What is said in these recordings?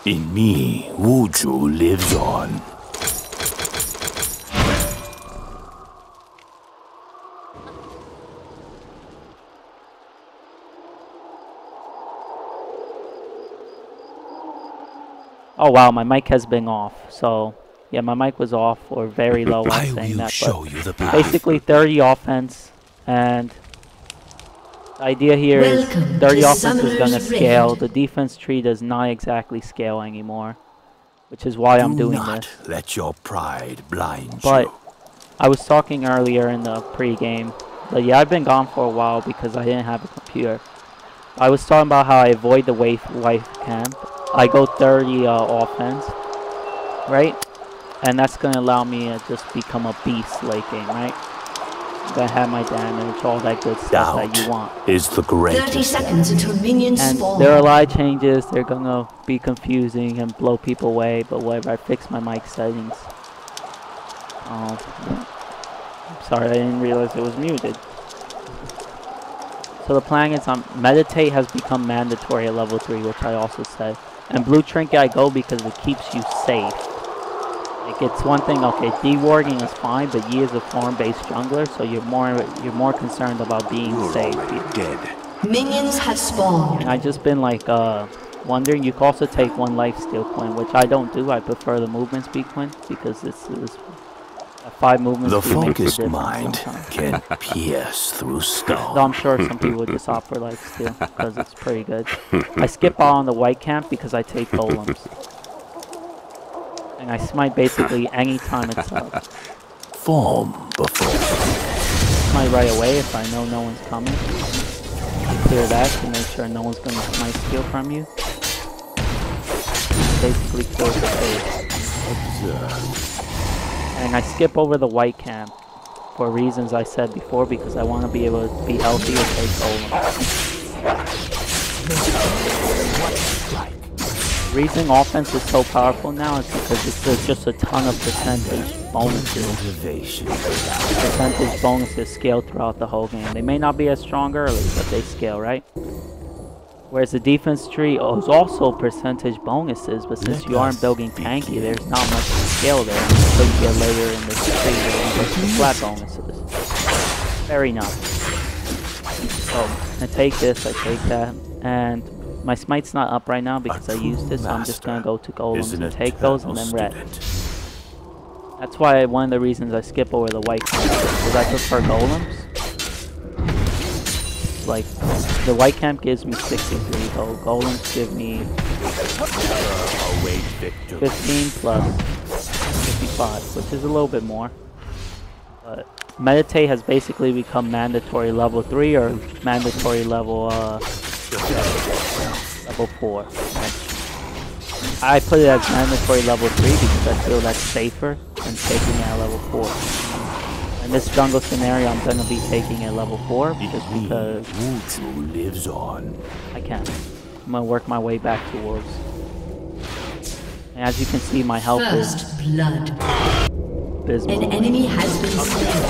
In me, Wuju lives on. Oh wow, my mic has been off. So yeah, my mic was off or very low while saying that. But basically 30 offense, and the idea here is 30 offense is going to scale. The defense tree does not exactly scale anymore, which is why I'm doing this. Let your pride blind but you. I was talking earlier in the pre-game, but yeah, I've been gone for a while because I didn't have a computer. I was talking about how I avoid the wife camp. I go 30 offense, right? And that's going to allow me to just become a beast late game, right? I'm going to have my damage, all that good stuff that you want. Is the greatest. 30 seconds until minions spawn. There are a lot of changes. They're going to be confusing and blow people away, but whatever. I fixed my mic settings. I'm sorry, I didn't realize it was muted. So the plan is Meditate has become mandatory at level 3, which I also said. And Blue Trinket I go because it keeps you safe. Like, it's one thing, okay, de-warging is fine, but Yi is a farm-based jungler, so you're more concerned about being safe. Dead. Minions have spawned. And I just been like wondering, you can also take 1 lifesteal coin, which I don't do. I prefer the movement speed coin because it's 5 movements. The focused mind can pierce through stone. Though I'm sure some people would just opt for lifesteal because it's pretty good. I skip out on the white camp because I take golems. And I smite basically any time it's up. Form before. Smite right away if I know no one's coming. Clear that to make sure no one's gonna smite steal from you. Basically close the face. Observe. And I skip over the white camp for reasons I said before because I want to be able to be healthy and take golem. The reason offense is so powerful now is because it's just a ton of percentage bonuses. Percentage bonuses scale throughout the whole game. They may not be as strong early, but they scale, right? Whereas the defense tree is also percentage bonuses, but since you aren't building tanky, there's not much to scale there until you get later in the tree where you get some flat bonuses. Very nice. So, I take this, I take that, and my smite's not up right now because I used this, so I'm just going to go to golems and take those and then red. That's why one of the reasons I skip over the white camp is because I prefer golems. Like, the white camp gives me 63 gold, golems give me 15 plus 55, which is a little bit more. But Meditate has basically become mandatory level 3 or mandatory level 4. I put it as mandatory level 3 because I feel that's safer than taking it at level 4. In this jungle scenario, I'm going to be taking it level 4 just because Wuju lives on. I can. I'm going to work my way back towards. And as you can see, my health is blood. abysmal. An enemy has been slain.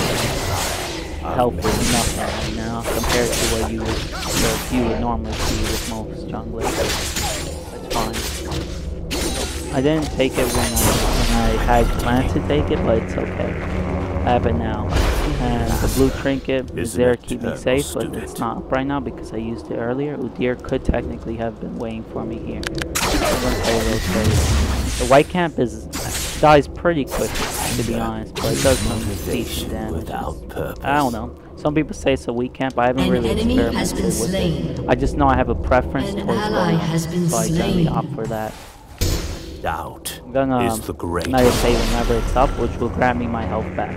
Health is nothing right now compared to what you would normally see with most junglers. That's fine. I didn't take it when I had planned to take it, but it's okay. I have it now. And the blue trinket is there to keep me safe, but it's not up right now because I used it earlier. Udyr could technically have been waiting for me here. I'm gonna play those days. The white camp dies pretty quick, to be honest, but it does some decent damage. I don't know. Some people say it's a weak camp. I haven't really experimented with it. I just know I have a preference towards golems, so I generally opt for that. Doubt I'm gonna meditate whenever it's up, which will grant me my health back.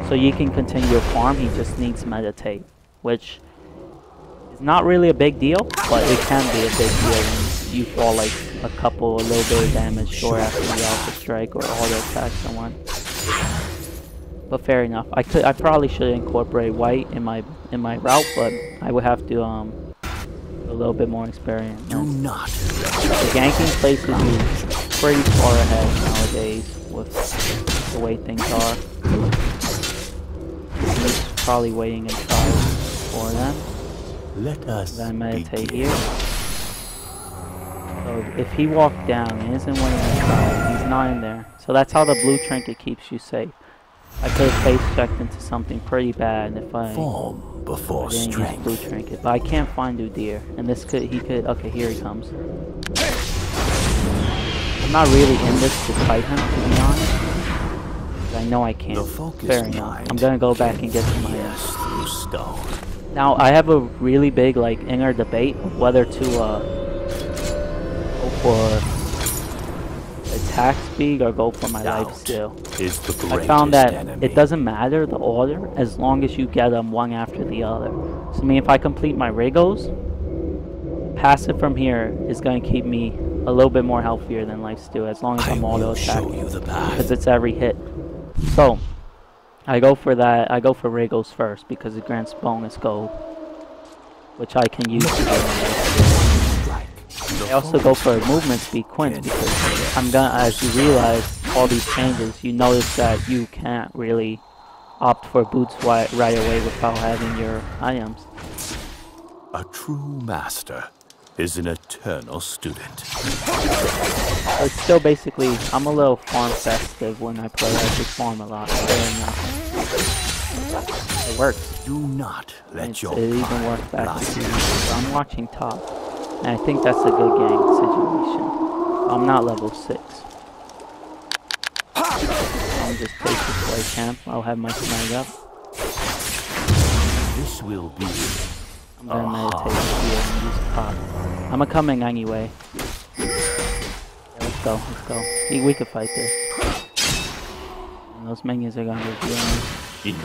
So you can continue your farm, he just needs meditate, which is not really a big deal, but it can be a big deal when you fall like a little bit of damage short after the alpha strike or auto attack someone. But fair enough. I probably should incorporate white in my route, but I would have to do a little bit more experience. Do not. The ganking places you pretty far ahead nowadays with the way things are. He's probably waiting in trials for them. Let us then meditate here. So if he walked down and isn't winning the trial, he's not in there. So that's how the blue trinket keeps you safe. I could have face checked into something pretty bad if I Form before didn't use strength. blue trinket. But I can't find Udyr. And this could, okay, here he comes. I'm not really in this to fight him, to be honest. I know I can't. Fair enough. I'm gonna go back and get to my stone. Now I have a really big like inner debate of whether to go for attack speed or go for my life steal. I found that it doesn't matter the order as long as you get them one after the other. So I mean, if I complete my Rigos, passive from here is going to keep me a little bit more healthier than life steal as long as I'm auto attacking because it's every hit. So I go for that. I go for Rigos first because it grants bonus gold, which I can use to get my I also go for movement speed quint because I'm gonna, as you realize all these changes, you notice that you can't really opt for boots right away without having your items. A true master is an eternal student. So it's still basically, I'm a little farm festive when I play. I just farm a lot. It works. Do not let your it even works back to so I'm watching top. And I think that's a good gang situation. I'm not level 6. I'll just take this play camp. I'll have my snag up. This will be. I'm gonna meditate here and use pop. I'm a coming anyway. Yeah, let's go, let's go. We could fight this. And those minions are gonna be dealing.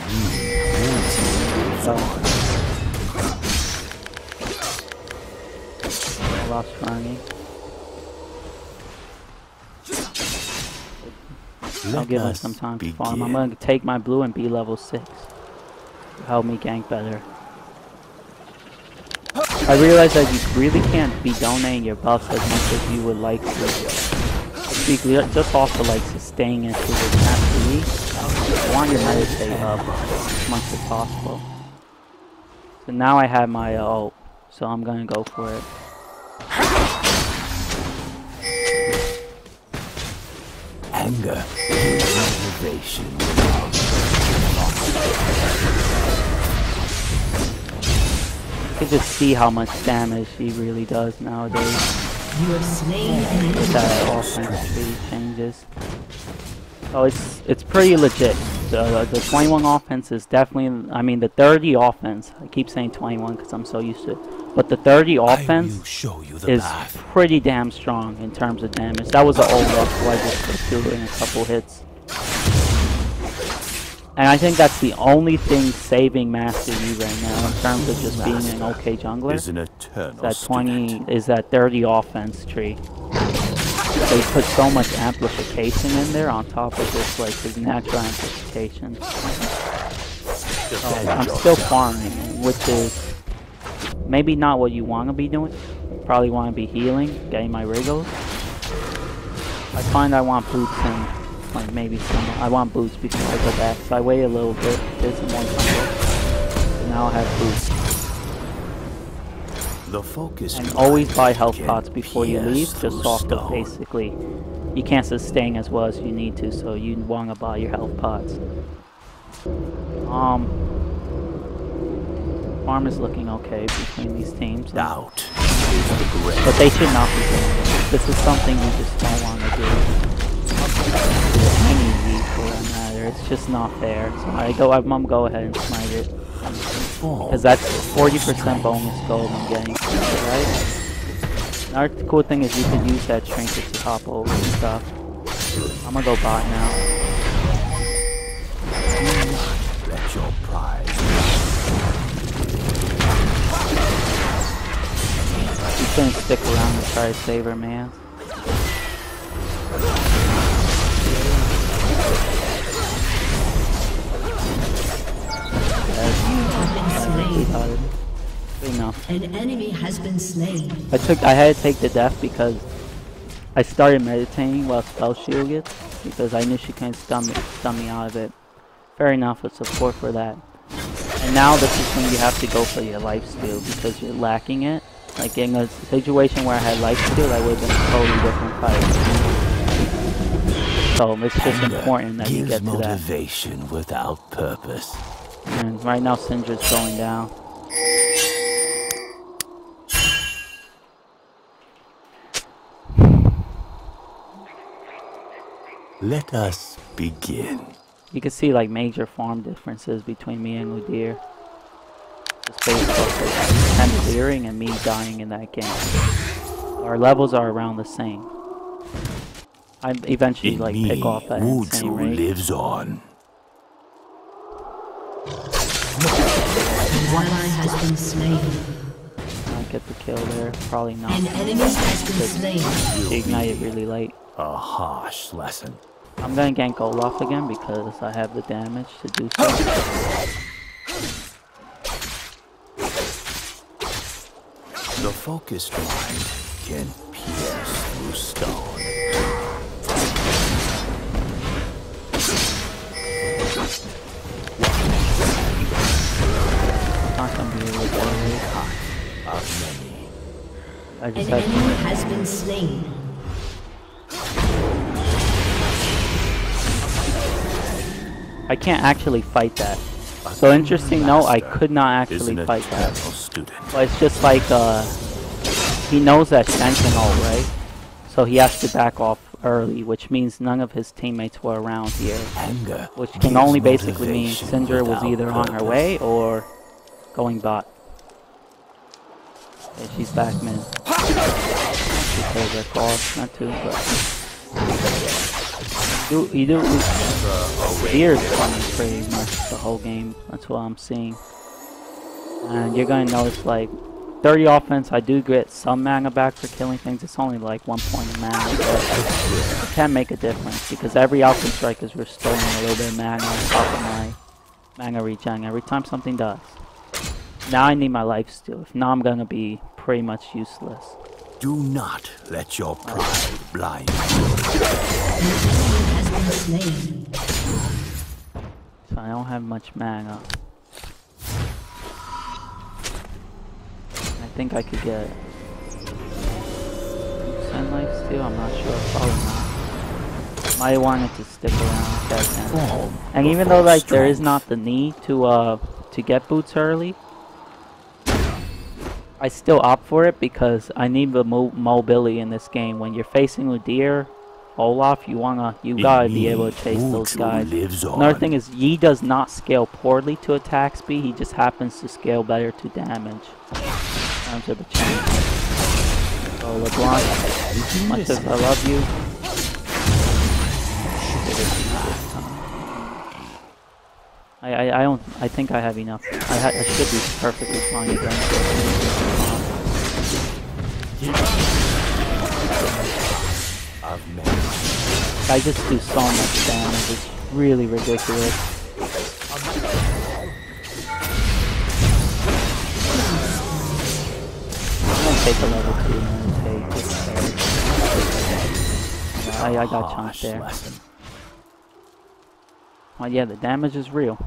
So. I lost Franny. I'll give him some time to farm. I'm gonna take my blue and be level 6. To help me gank better. I realize that you really can't be donating your buffs as much as you would like to. Just off of like staying into the mastery. I want your meditate up as much as possible. So now I have my ult, so I'm gonna go for it. Anger, motivation. You can just see how much damage he really does nowadays. You have slain an enemy. That offense tree changes. So it's pretty legit. The 21 offense is definitely, I mean the 30 offense, I keep saying 21 because I'm so used to it. But the 30 offense is pretty damn strong in terms of damage. That was an old up, so I just put 2 in a couple hits. And I think that's the only thing saving Master Yi right now in terms of just being an okay jungler. Is that 30 offense tree. They put so much amplification in there on top of just like his natural amplification. So I'm still farming, which is maybe not what you want to be doing. Probably want to be healing, getting my Rigos. I find I want boots and like maybe some. I want boots before I go back. So I wait a little bit, get some more time. So now I have boots. The focus and always buy health pots before you leave, just off of basically. You can't sustain as well as you need to, so you want to buy your health pots. Farm is looking okay between these teams. But they should not be doing this. This is something you just don't want to do. Any lead for that matter. It's just not fair. So I'm gonna go ahead and smite it. Because that's 40% bonus gold I'm getting, right? Another cool thing is you can use that trinket to hop over and stuff. I'm gonna go bot now. Let your pride. You couldn't stick around and try to save her, man. Enough. An enemy has been slain. I had to take the death because I started meditating while spell shield gets because I knew she couldn't stun me out of it. Fair enough, with support for that. And now this is when you have to go for your life steal because you're lacking it. Like in a situation where I had life steal, that would have been a totally different fight. So it's just important that you get to that. Motivation without purpose. And right now Syndra's going down. Let us begin. You can see like major farm differences between me and Udyr. Just based off of him clearing and me dying in that game. Our levels are around the same. I eventually like pick off at insane rate. Lives on. An ally has been slain. I'll get the kill there. Probably not. An enemy has been slain. She ignited really late. A harsh lesson. I'm gonna gank Olaf again because I have the damage to do so. The focused mind can pierce through stone. Not gonna be able to get away. Of many. I just An have enemy has been slain. I can't actually fight that. So interesting note, I could not actually fight that. But it's just like, he knows that Shen can ult, right? So he has to back off early, which means none of his teammates were around here. Which can only basically mean Syndra was either on her way or going bot. Okay, she's back mid. Because they're called, not too, but... Udyr is running pretty much the whole game. That's what I'm seeing. And you're gonna notice like 30 offense, I do get some mana back for killing things. It's only like 1 point of mana, but it can make a difference because every Alpha Strike is restoring a little bit of mana on top of my mana regen every time something does. Now I need my life steal. If not, I'm gonna be pretty much useless. Do not let your pride blind you. So I don't have much mana. I think I could get Sun Life Steal, I'm not sure, probably not. Might want it to stick around that time. And even though like there is not the need to get boots early, I still opt for it because I need the mobility in this game. When you're facing Udyr, Olaf, you gotta be able to chase those guys. Another thing is Yi does not scale poorly to attack speed, he just happens to scale better to damage. In terms of the change. So LeBlanc, much as I love you, I think I have enough. I should be perfectly fine against it. I just do so much damage, it's really ridiculous. I'm gonna take a level 2 and take this. I got chunked there. Oh yeah, the damage is real.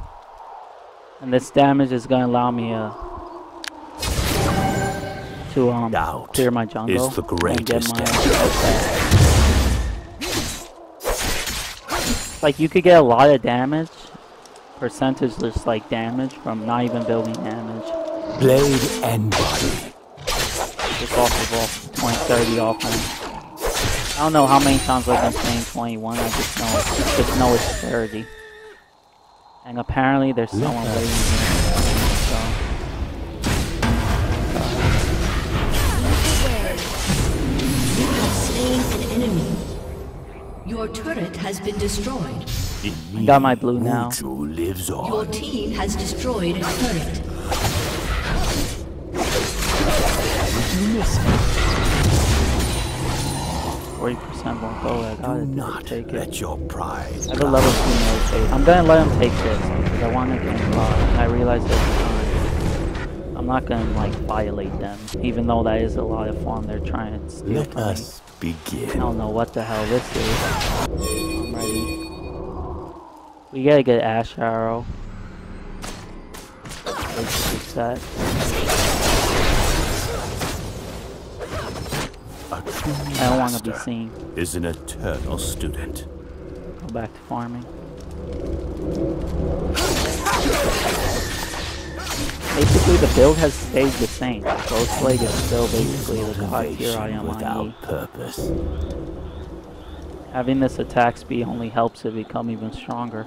And this damage is gonna allow me to clear my jungle and get my like you could get a lot of damage, percentage-less like damage from not even building damage. Blade and body. Just off of 20-30 offense. I don't know how many times I've been playing 21, I just know it's 30. And apparently there's someone waiting here. So. You have slain an enemy. Your turret has been destroyed. I got my blue now. Lives on. Your team has destroyed a turret. 40% won't go. I gotta take let it. your pride. I have a level 2 meditate. I'm gonna let him take this because I want to get him bot. And I realize every time I'm not gonna like violate them, even though that is a lot of farm they're trying to steal Let from us me. begin. I don't know what the hell this is. I'm ready. We gotta get Ash Arrow. Set. A true I don't want to be master seen. is an eternal student. Go back to farming. Basically, the build has stayed the same. Ghostblade is still basically the god tier I am on E. Without purpose. Having this attack speed only helps it become even stronger.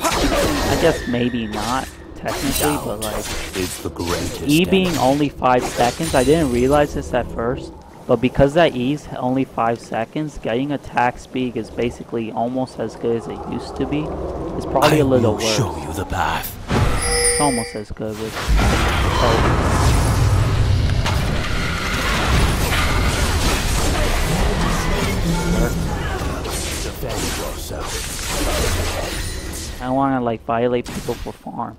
I guess maybe not, technically, but like... It's the greatest E being only 5 seconds, I didn't realize this at first, but because that E's only 5 seconds, getting attack speed is basically almost as good as it used to be. It's probably a little worse. Show you the path. It's almost as good with... Defend yourself. I don't want to like violate people for farm,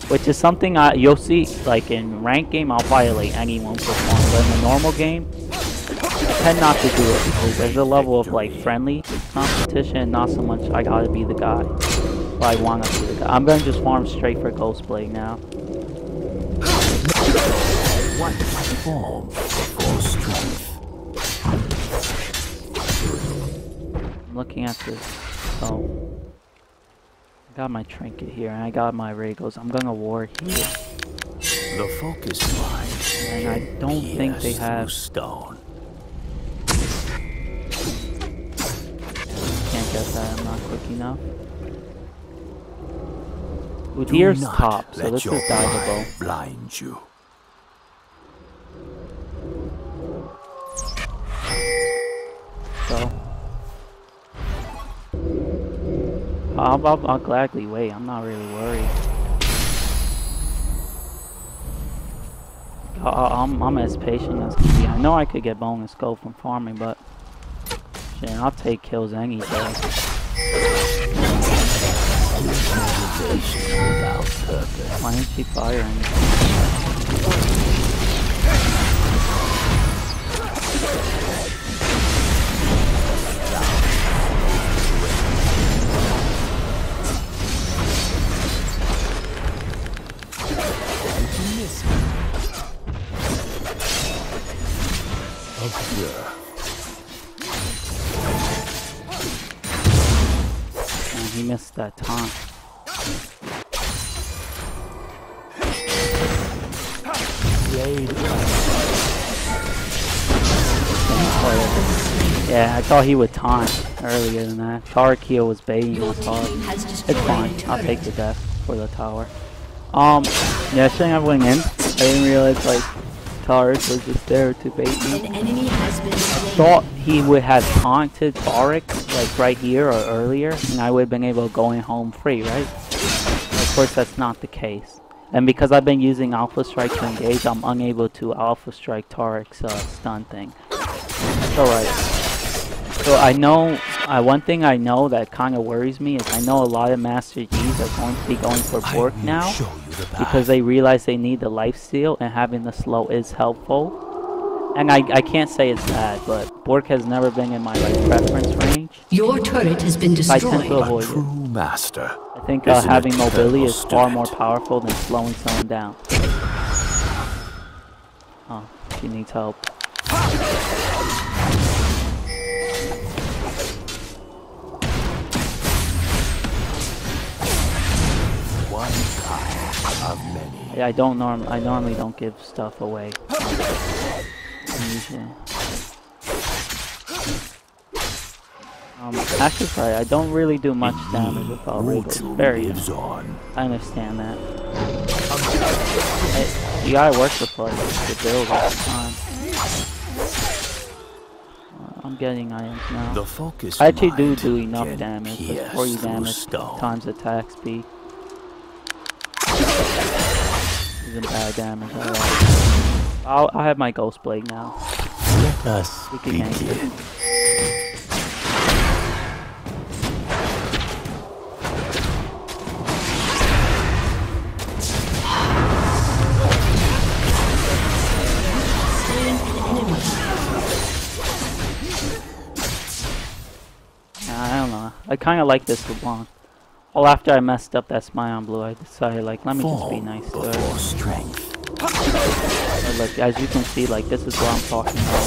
which is something you'll see like in ranked game. I'll violate anyone for farm, but in the normal game, I tend not to do it because there's a level of like friendly competition, and not so much I gotta be the guy. But I want to be the guy. I'm gonna just farm straight for Ghostblade now. One form for strength. I'm looking at this. So. I got my trinket here, and I got my Regos. I'm gonna ward here. The focus line. And I don't think they have... stone. Can't get that, I'm not quick enough. Udyr's top, so this is diveable. Blind you. So... I'll gladly wait. I'm not really worried. I'm as patient as can be. I know I could get bonus gold from farming, but shit, I'll take kills any day. Why isn't she firing? And he missed that taunt. Yeah, I thought he would taunt earlier than that. Tarakio was baiting us hard. It's fine. I'll take the death for the tower. Yeah, shouldn't have went in. I didn't realize like Taurus was just there to bait me. I thought he would have taunted Tauric like right here or earlier, and I would have been able to go in home free, right? Of course, that's not the case. And because I've been using Alpha Strike to engage, I'm unable to Alpha Strike Tauric's stun thing. It's alright. So I know, one thing I know that kind of worries me is I know a lot of Master G's are going to be going for Bork now because they realize they need the lifesteal and having the slow is helpful. And I can't say it's bad, but Bork has never been in my like preference range. Your turret has been destroyed. I tend to avoid True master. I think having mobility is far more powerful than slowing someone down. Oh, she needs help. One kind of many. I normally don't give stuff away. Actually, sorry, I don't really do much damage with all Regals. Very good. I understand that. You gotta work with like the build all the time. I'm getting items now. The focus I actually do enough damage. It's 40 damage stone. times attack speed. Isn't bad damage at all. I'll have my Ghost Blade now. Let us begin. I don't know. I kind of like this LeBlanc. Well, after I messed up that Scion Blue, I decided, like, let me just be nice to her. Strength. And look, as you can see, like, this is what I'm talking about.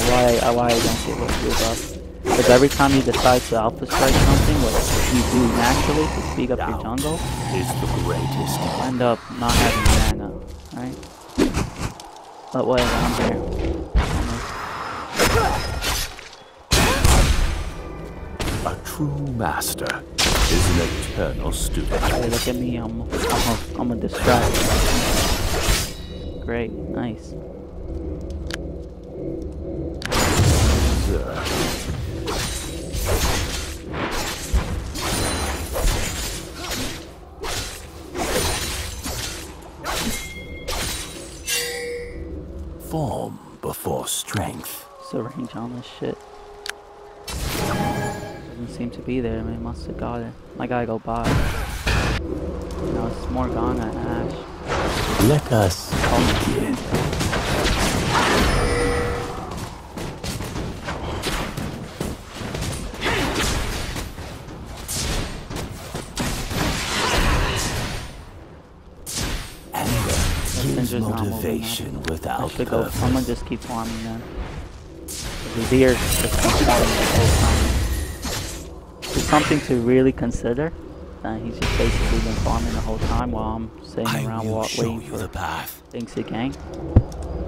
Why I don't give a move up. Because every time you decide to alpha strike something, what you do naturally to speed up your jungle, is the greatest. you'll end up not having mana, right? But whatever, I'm here. A true master is an eternal student. Hey, look at me, I'm a distract. Great, nice. Form before strength. What's the range on this shit? Doesn't seem to be there. I mean, must have got it. I gotta go buy. No, it's Morgana and Ash. Let us begin. Syndra's not Motivation moving up. without I should go. purpose. I'm gonna just keep farming then. The Zer's just keep farming the whole time. It's something to really consider. He's just basically been farming the whole time while I'm sitting around waiting for the path. things to gank.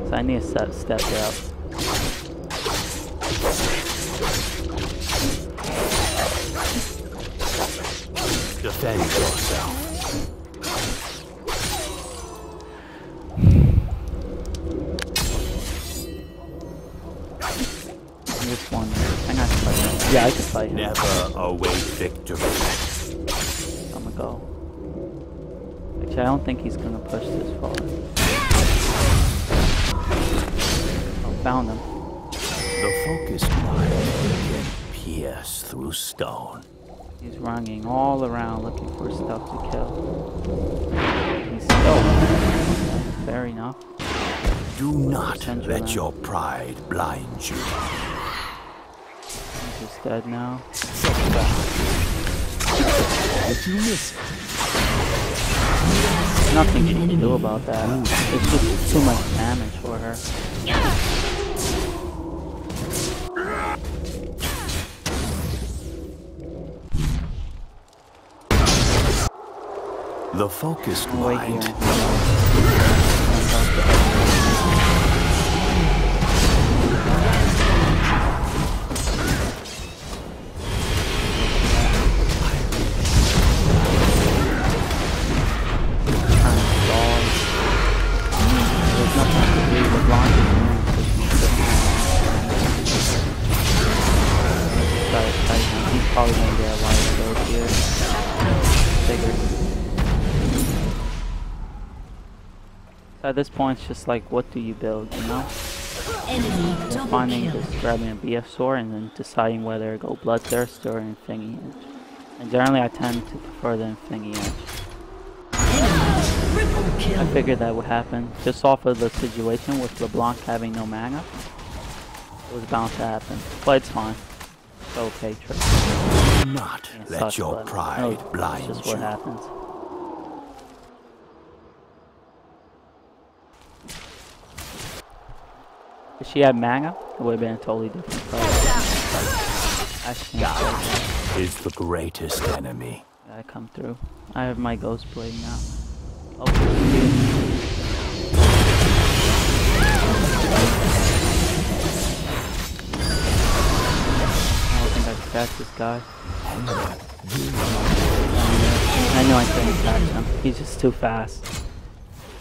So I need to step it up. Defend yourself. This one, I got to fight him. Yeah, I can fight him. Never await victory. I'm gonna go. Actually, I don't think he's gonna push this far. Oh, found him. The focused mind can pierce through stone. He's running all around looking for stuff to kill. He's still. Fair enough. Do not Syndra let now. your pride blind you. He's dead now. Did you miss it? Nothing she can do about that. It's just too much damage for her. The focused Wait here. mind. He's probably gonna get a lot of those here. Figured. So at this point, it's just like, what do you build, you know? Enemy Just double finding, kill. just grabbing a BF sword and then deciding whether to go Bloodthirst or Infinity Edge. And generally, I tend to prefer the Infinity Edge. Enemy triple kill. I figured that would happen. Just off of the situation with LeBlanc having no mana, it was bound to happen. But it's fine. It's okay, Trick. Do not It let sucks, your but pride it's blind just you. what happens. If she had mana, it would have been a totally different fight. I can't fight that. Is the greatest enemy. Gotta come through. I have my Ghost Blade now. Oh, I don't think I can catch this guy. I know I couldn't catch him. He's just too fast.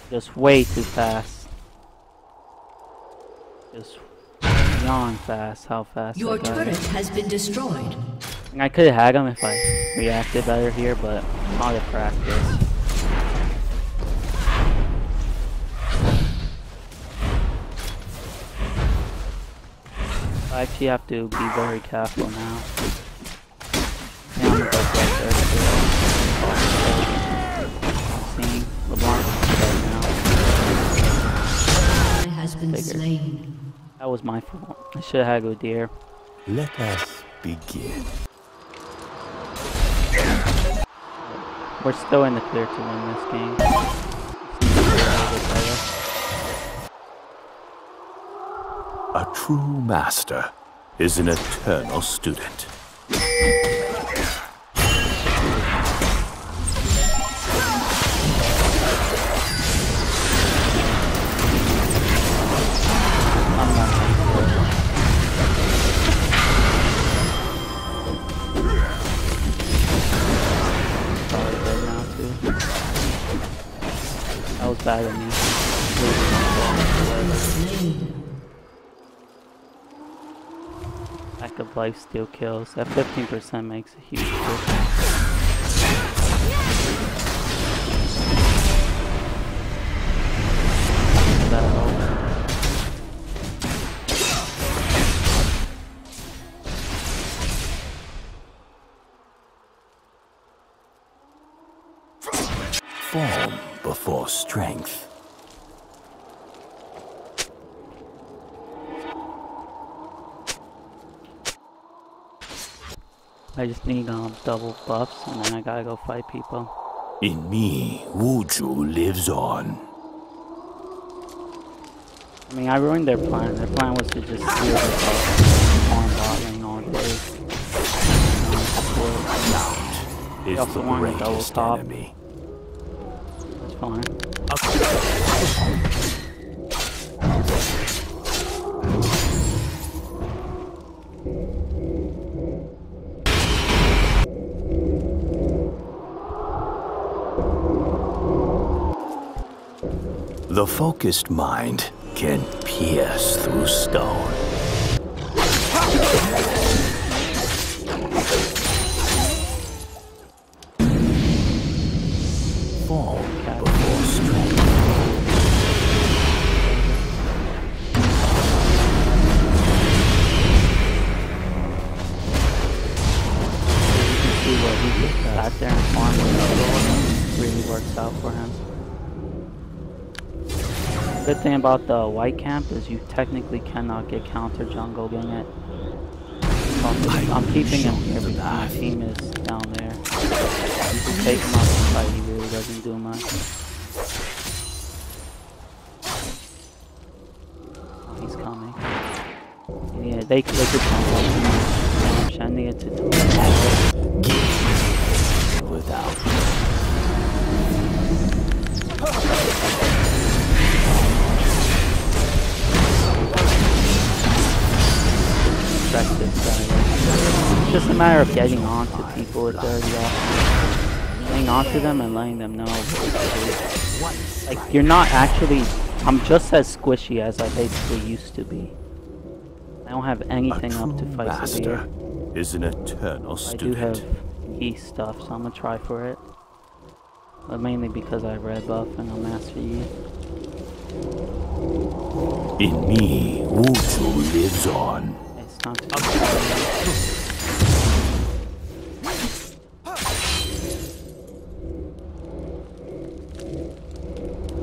Just way too fast. Just beyond fast. How fast Your that guy turret is. has been destroyed. I could have had him if I reacted better here, but not a practice. I actually have to be very careful now. Yeah, I'm gonna go right there too. I'm seeing LeBlanc right now. Ally has been Figured. slain. That was my fault. I should have had Godir. Let us begin. We're still in the clear to win this game. true master is an eternal student. That was bad of me. Lack of life steal kills. That 15% makes a huge difference. That helps. Form before strength. I just need double buffs and then I gotta go fight people. In me, Wuju lives on. I mean, I ruined their plan. Their plan was to just steal the farm bottling all day. Is also the wanted a double greatest top. enemy. That's fine. The focused mind can pierce through stone. Fall before strength. You can see what he just sat there and farmed with really works out for him. Good thing about the white camp is you technically cannot get counter jungle in it. I'm keeping him here because my team is down there. You can take him out the fight, he really doesn't do much. Oh, he's coming. Yeah, they could jump up to me. I'm sending it to Without. This guy. It's just a matter of getting on to people with dirty offense. Getting onto them and letting them know what to do. Like, you're not actually... I'm just as squishy as I basically used to be. I don't have anything up to fight severe. Is an eternal student. I do have E stuff, so I'm gonna try for it. But mainly because I have red buff and I'll master E. In me, Wuju lives on. It's not too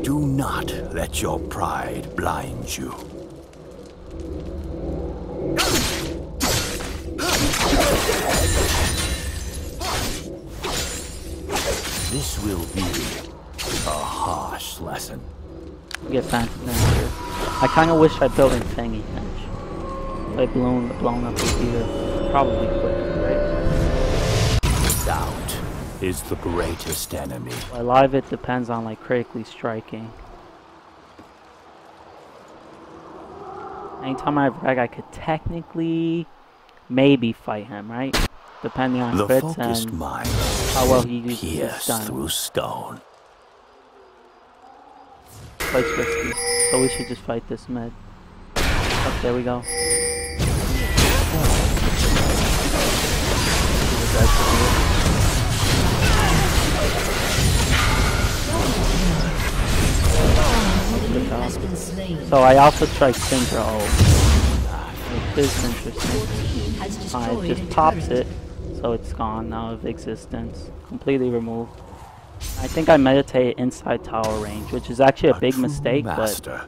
Do not let your pride blind you. This will be a harsh lesson. get Phantom here. I kind of wish I built in thingy finish. Like blown up the theater. Probably quicker, right? Doubt is the greatest enemy. A lot of it depends on like critically striking. Anytime I have reg, I could technically maybe fight him, right? Depending on the crits focused and mind how well he uses his pierce stun. through stone. Quite risky, so we should just fight this mid. Oh, there we go. So I also tried Syndra ult, which is interesting. It just pops it, so it's gone now of existence, completely removed. I think I meditate inside tower range, which is actually a big mistake, but I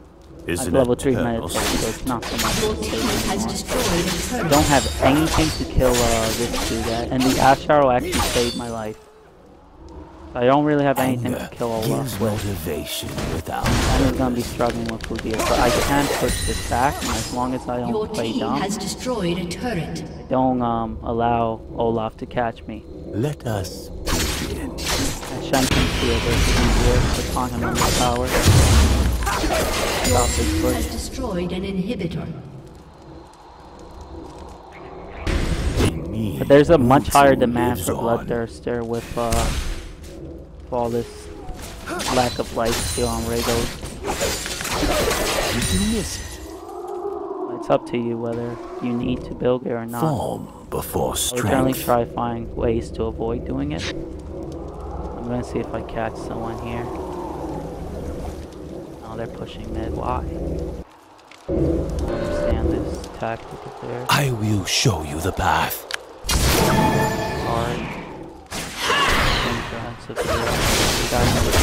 have level 3 meditate, so it's not so much a mistake anymore. I don't have anything to kill this dude at, and the Ash Arrow actually saved my life. I don't really have anything to kill Olaf with. Motivation without I'm gonna be struggling with Udyr, but I can push this back, and as long as I Your don't play team dumb, has destroyed a turret. don't allow Olaf to catch me. Let us begin. And Shen can steal versus Udyr, put on him on the power. Your Stop his team push. has destroyed an inhibitor. But there's a much higher demand for Bloodthirster with all this lack of life steal on Ragos. Did you miss it? It's up to you whether you need to build it or not. Form before I would generally strength. try to find ways to avoid doing it. I'm gonna see if I catch someone here. Oh, they're pushing mid. Why? I don't understand this tactic of theirs. I will show you the path. Sorry. Comprehensive hero. You guys know what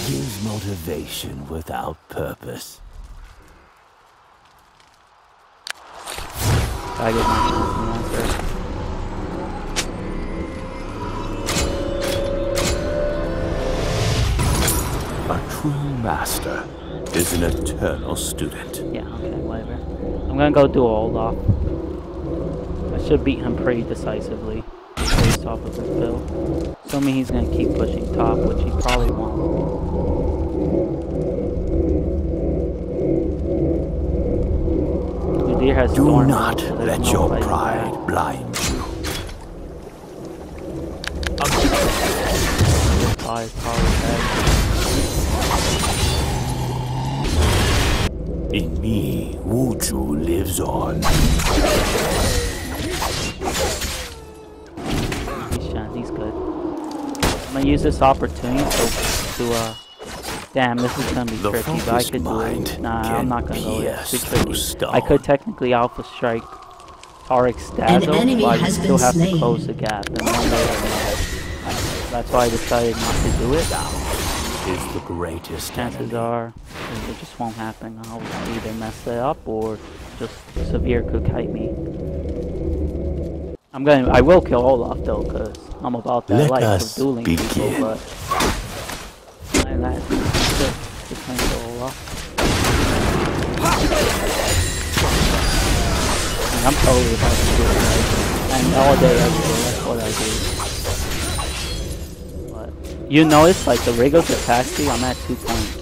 Gives motivation without purpose. I get my answer. A true master is an eternal student. Yeah, okay, whatever. I'm gonna go do Olaf. I should beat him pretty decisively based off of his build. Assuming he's gonna keep pushing top, which he probably won't. Udyr has Do Storm, not so there's let no your fighting pride back. blind you. Fire is probably dead. In me, Wuju lives on. He's good. I'm gonna use this opportunity to damn, this is gonna be The tricky, but I focused could do mind it. Nah, can I'm not gonna go there. It's too pierce through tricky. stone. I could technically Alpha Strike Taurik's An Dazzle, enemy but I has still been have slain. to close the gap. And one way or another. That's why I decided not to do it. Is the greatest Chances enemy. are it just won't happen. I'll either mess it up or just Severe could kite me. I will kill Olaf though, cause I'm about that Let life us of dueling people, begin. but and that's it. Just gonna kill Olaf. And I'm totally about to do it, right? And all day every day, that's what I do. But you notice like the Rigos attack speed, I'm at 2 points.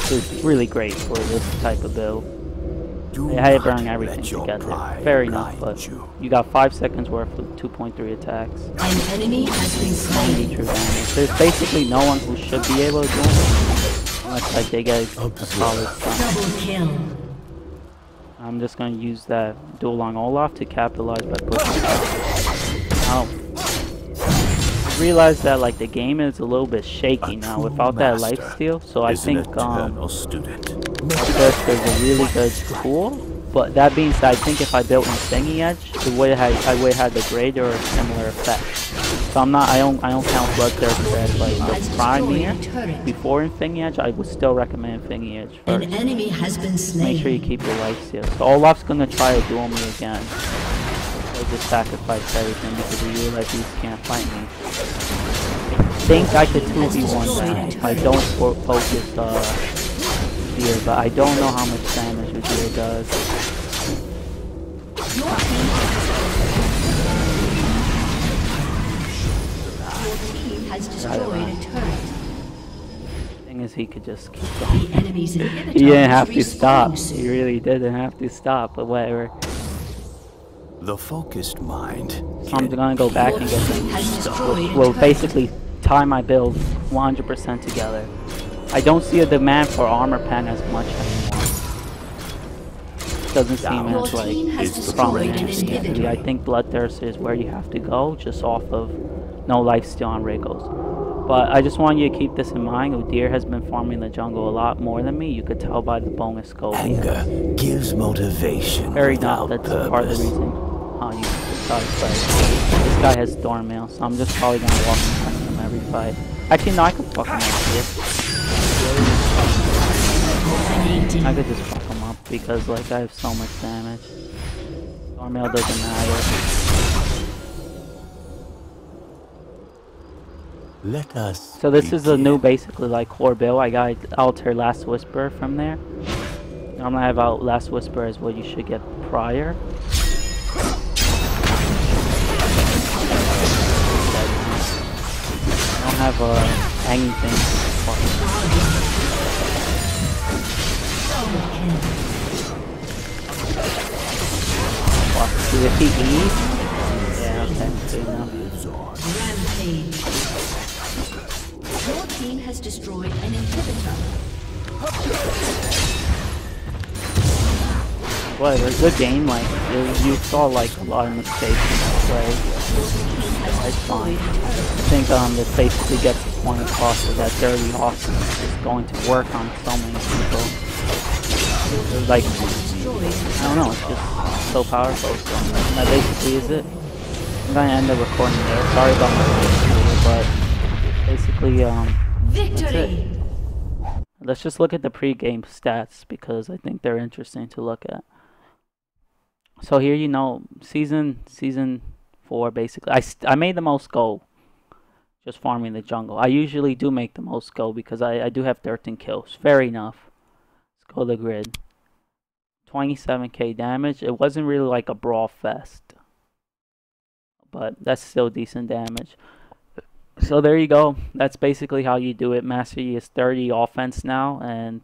This is really great for this type of build. Do I had to not burn everything let to your get there. pride Fair enough, blind but you. you got 5 seconds worth of 2.3 attacks. An enemy has been slain. 90 true damage. There's basically no one who should be able to do it. Unless like they get a solid stun. Double kill. I'm just gonna use that duel on Olaf to capitalize by pushing out. I realize that like the game is a little bit shaky now without that lifesteal, so I think Bloodthirster is a really good tool. But that being said, I think if I built in Thingy Edge, I would have had the greater or similar effect. So I don't count Bloodthirster as like the prime here. Before in Thingy Edge, I would still recommend Thingy Edge first. An enemy has been slain. Make sure you keep your lifesteal. So Olaf's gonna try to duel me again. Or just sacrifice everything because he realizes he can't fight me. I think I could 2v1 that if I don't focus here, but I don't know how much damage Udyr does. Your team has destroyed a turret. Thing is, he could just keep going. The enemy's inhibitor He didn't have to respawns stop. soon. He really didn't have to stop, but whatever. The focused mind. So I'm gonna go back and get Team has destroyed them. a Well, turret. basically tie my build 100% together. I don't see a demand for armor pen as much anymore. Doesn't seem Your as like team has it's the destroyed an greatest inhibitor. I think Bloodthirster is where you have to go, just off of no lifesteal on Rigos. But I just want you to keep this in mind. Udyr has been farming the jungle a lot more than me. You could tell by the bonus scope. Anger gives motivation Fair enough, without that's part of the purpose. reason how you decide to fight. This guy has Thornmail, so I'm just probably gonna walk past him every fight. Actually, no, I could fuck him up here. I could just fuck him up because like I have so much damage. Thornmail doesn't matter. Let us So this is a new, begin. basically, like, core build. I got Alter Last Whisper from there. Normally I have out Last Whisper as what you should get prior. I don't have anything. See if he eats? Yeah, okay, good enough. Rampage. Your team has destroyed an inhibitor. Well, it was a good game, like, you saw, like, a lot of mistakes in that play. It's fine. I think this basically gets the point across that dirty offense is going to work on so many people. It's like, I don't know, it's just so powerful. So that basically is it. I'm gonna end the recording there. Sorry about my voice, but basically, Victory! let's just look at the pre-game stats because I think they're interesting to look at. So here, you know, season 4, basically, I made the most gold just farming the jungle. I usually do make the most gold because I do have 13 kills. Fair enough. Let's go to the grid. 27k damage. It wasn't really like a brawl fest, but that's still decent damage. So there you go. That's basically how you do it. Mastery is 30 offense now, and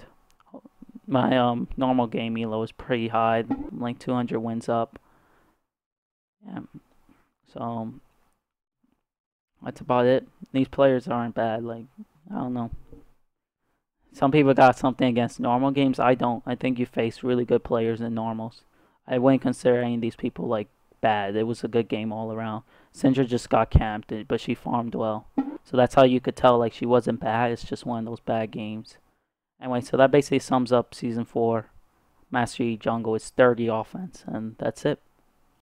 my normal game elo is pretty high, like 200 wins up. Yeah. So that's about it. These players aren't bad. Like, I don't know. Some people got something against normal games. I don't. I think you face really good players in normals. I wouldn't consider any of these people like bad. It was a good game all around. Syndra just got camped, but she farmed well. So that's how you could tell like she wasn't bad. It's just one of those bad games. Anyway, so that basically sums up Season 4. Mastery Jungle is 30 offense, and that's it.